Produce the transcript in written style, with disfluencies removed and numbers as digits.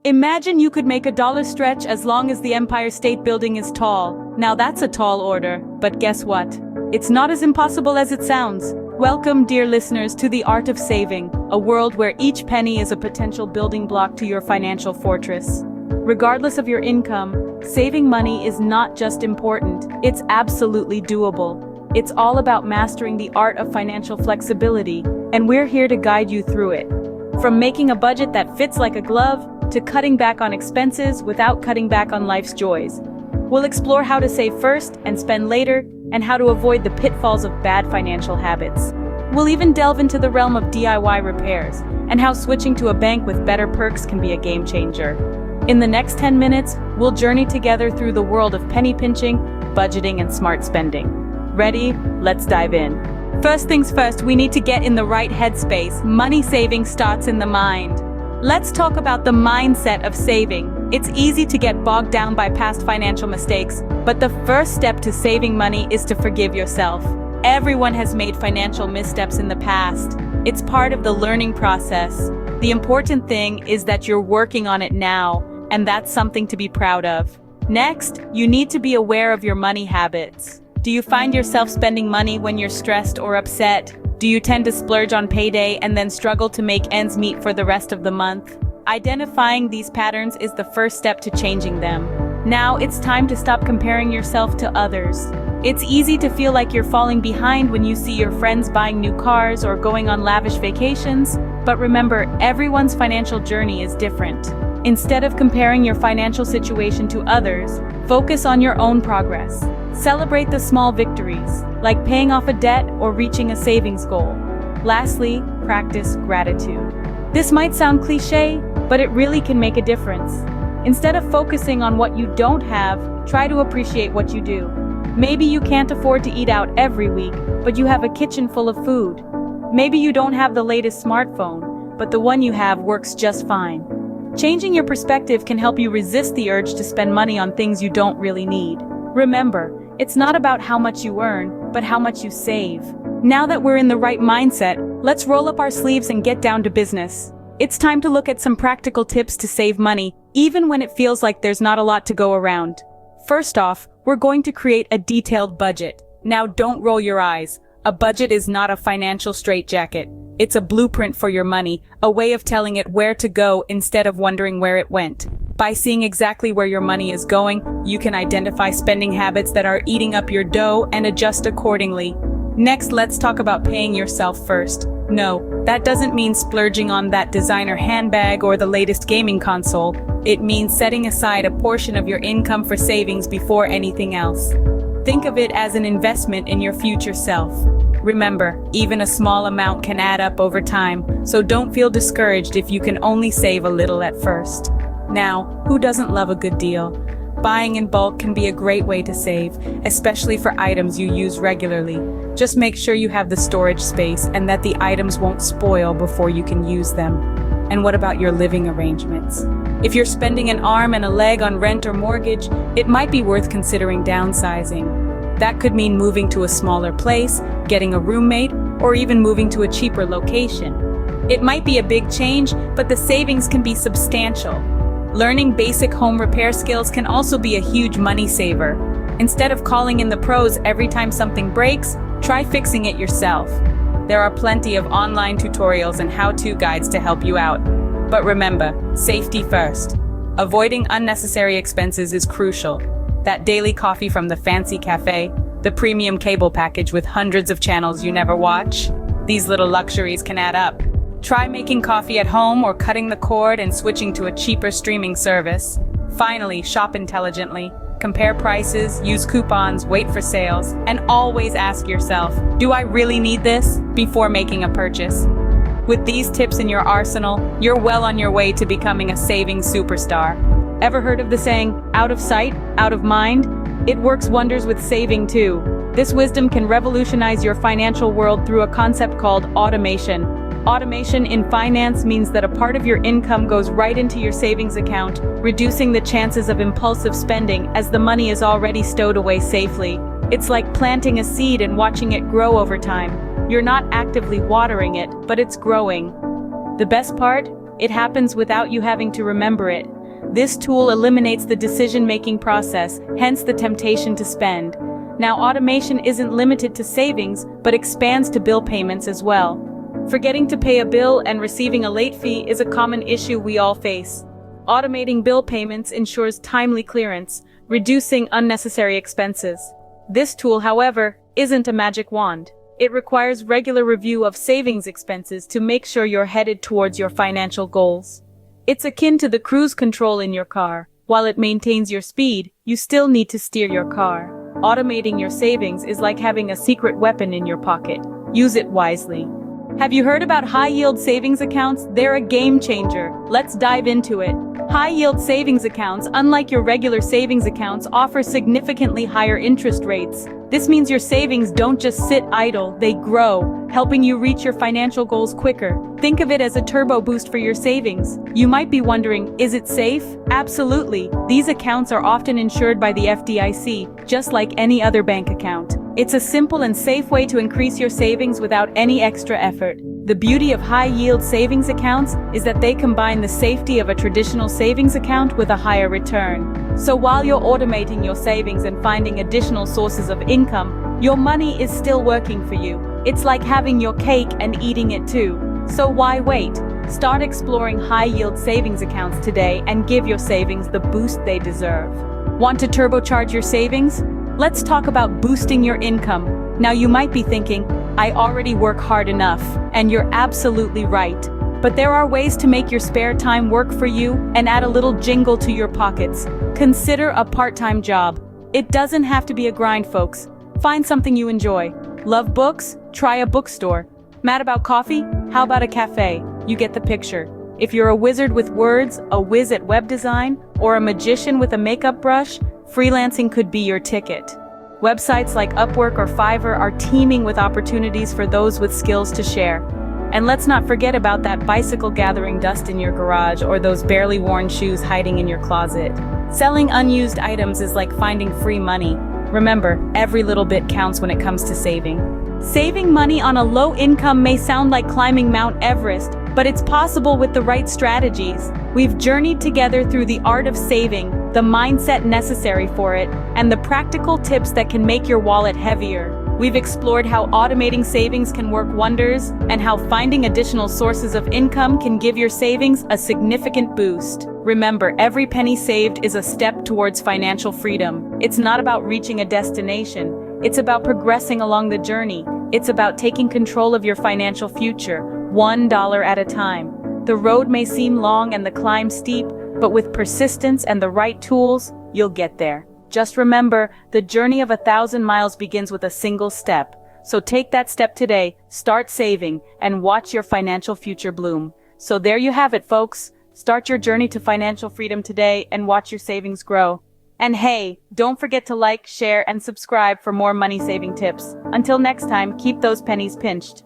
Imagine you could make a dollar stretch as long as the Empire State Building is tall. Now that's a tall order, but guess what? It's not as impossible as it sounds. Welcome, dear listeners, to the art of saving, a world where each penny is a potential building block to your financial fortress. Regardless of your income, saving money is not just important, it's absolutely doable. It's all about mastering the art of financial flexibility, and we're here to guide you through it. From making a budget that fits like a glove, to cutting back on expenses without cutting back on life's joys. We'll explore how to save first and spend later, and how to avoid the pitfalls of bad financial habits. We'll even delve into the realm of DIY repairs, and how switching to a bank with better perks can be a game changer. In the next 10 minutes, we'll journey together through the world of penny pinching, budgeting, and smart spending. Ready? Let's dive in. First things first, we need to get in the right headspace. Money saving starts in the mind. Let's talk about the mindset of saving. It's easy to get bogged down by past financial mistakes, but the first step to saving money is to forgive yourself. Everyone has made financial missteps in the past. It's part of the learning process. The important thing is that you're working on it now, and that's something to be proud of. Next, you need to be aware of your money habits. Do you find yourself spending money when you're stressed or upset? Do you tend to splurge on payday and then struggle to make ends meet for the rest of the month? Identifying these patterns is the first step to changing them. Now it's time to stop comparing yourself to others. It's easy to feel like you're falling behind when you see your friends buying new cars or going on lavish vacations, but remember, everyone's financial journey is different. Instead of comparing your financial situation to others, focus on your own progress. Celebrate the small victories, like paying off a debt or reaching a savings goal. Lastly, practice gratitude. This might sound cliché, but it really can make a difference. Instead of focusing on what you don't have, try to appreciate what you do. Maybe you can't afford to eat out every week, but you have a kitchen full of food. Maybe you don't have the latest smartphone, but the one you have works just fine. Changing your perspective can help you resist the urge to spend money on things you don't really need. Remember, it's not about how much you earn, but how much you save. Now that we're in the right mindset, let's roll up our sleeves and get down to business. It's time to look at some practical tips to save money, even when it feels like there's not a lot to go around. First off, we're going to create a detailed budget. Now don't roll your eyes. A budget is not a financial straitjacket. It's a blueprint for your money, a way of telling it where to go instead of wondering where it went. By seeing exactly where your money is going, you can identify spending habits that are eating up your dough and adjust accordingly. Next, let's talk about paying yourself first. No, that doesn't mean splurging on that designer handbag or the latest gaming console. It means setting aside a portion of your income for savings before anything else. Think of it as an investment in your future self. Remember, even a small amount can add up over time, so don't feel discouraged if you can only save a little at first. Now, who doesn't love a good deal? Buying in bulk can be a great way to save, especially for items you use regularly. Just make sure you have the storage space and that the items won't spoil before you can use them. And what about your living arrangements? If you're spending an arm and a leg on rent or mortgage, it might be worth considering downsizing. That could mean moving to a smaller place, getting a roommate, or even moving to a cheaper location. It might be a big change, but the savings can be substantial. Learning basic home repair skills can also be a huge money saver. Instead of calling in the pros every time something breaks, try fixing it yourself. There are plenty of online tutorials and how-to guides to help you out. But remember, safety first. Avoiding unnecessary expenses is crucial. That daily coffee from the fancy cafe, the premium cable package with hundreds of channels you never watch. These little luxuries can add up. Try making coffee at home or cutting the cord and switching to a cheaper streaming service. Finally, shop intelligently. Compare prices, use coupons, wait for sales, and always ask yourself, do I really need this? Before making a purchase. With these tips in your arsenal, you're well on your way to becoming a saving superstar. Ever heard of the saying, out of sight, out of mind? It works wonders with saving too. This wisdom can revolutionize your financial world through a concept called automation. Automation in finance means that a part of your income goes right into your savings account, reducing the chances of impulsive spending as the money is already stowed away safely. It's like planting a seed and watching it grow over time. You're not actively watering it, but it's growing. The best part? It happens without you having to remember it. This tool eliminates the decision-making process, hence the temptation to spend. Now, automation isn't limited to savings, but expands to bill payments as well. Forgetting to pay a bill and receiving a late fee is a common issue we all face. Automating bill payments ensures timely clearance, reducing unnecessary expenses. This tool, however, isn't a magic wand. It requires regular review of savings expenses to make sure you're headed towards your financial goals. It's akin to the cruise control in your car. While it maintains your speed, you still need to steer your car. Automating your savings is like having a secret weapon in your pocket. Use it wisely. Have you heard about high-yield savings accounts? They're a game changer. Let's dive into it. High-yield savings accounts, unlike your regular savings accounts, offer significantly higher interest rates. This means your savings don't just sit idle, they grow, helping you reach your financial goals quicker. Think of it as a turbo boost for your savings. You might be wondering, is it safe? Absolutely. These accounts are often insured by the FDIC, just like any other bank account. It's a simple and safe way to increase your savings without any extra effort. The beauty of high-yield savings accounts is that they combine the safety of a traditional savings account with a higher return. So while you're automating your savings and finding additional sources of income, your money is still working for you. It's like having your cake and eating it too. So why wait? Start exploring high-yield savings accounts today and give your savings the boost they deserve. Want to turbocharge your savings? Let's talk about boosting your income. Now you might be thinking, I already work hard enough, and you're absolutely right. But there are ways to make your spare time work for you and add a little jingle to your pockets. Consider a part-time job. It doesn't have to be a grind, folks. Find something you enjoy. Love books? Try a bookstore. Mad about coffee? How about a cafe? You get the picture. If you're a wizard with words, a whiz at web design, or a magician with a makeup brush, freelancing could be your ticket. Websites like Upwork or Fiverr are teeming with opportunities for those with skills to share. And let's not forget about that bicycle gathering dust in your garage or those barely worn shoes hiding in your closet. Selling unused items is like finding free money. Remember, every little bit counts when it comes to saving. Saving money on a low income may sound like climbing Mount Everest, but it's possible with the right strategies. We've journeyed together through the art of saving, the mindset necessary for it, and the practical tips that can make your wallet heavier. We've explored how automating savings can work wonders, and how finding additional sources of income can give your savings a significant boost. Remember, every penny saved is a step towards financial freedom. It's not about reaching a destination. It's about progressing along the journey. It's about taking control of your financial future, $1 at a time. The road may seem long and the climb steep, but with persistence and the right tools, you'll get there. Just remember, the journey of 1,000 miles begins with a single step. So take that step today, start saving, and watch your financial future bloom. So there you have it, folks. Start your journey to financial freedom today and watch your savings grow. And hey, don't forget to like, share, and subscribe for more money-saving tips. Until next time, keep those pennies pinched.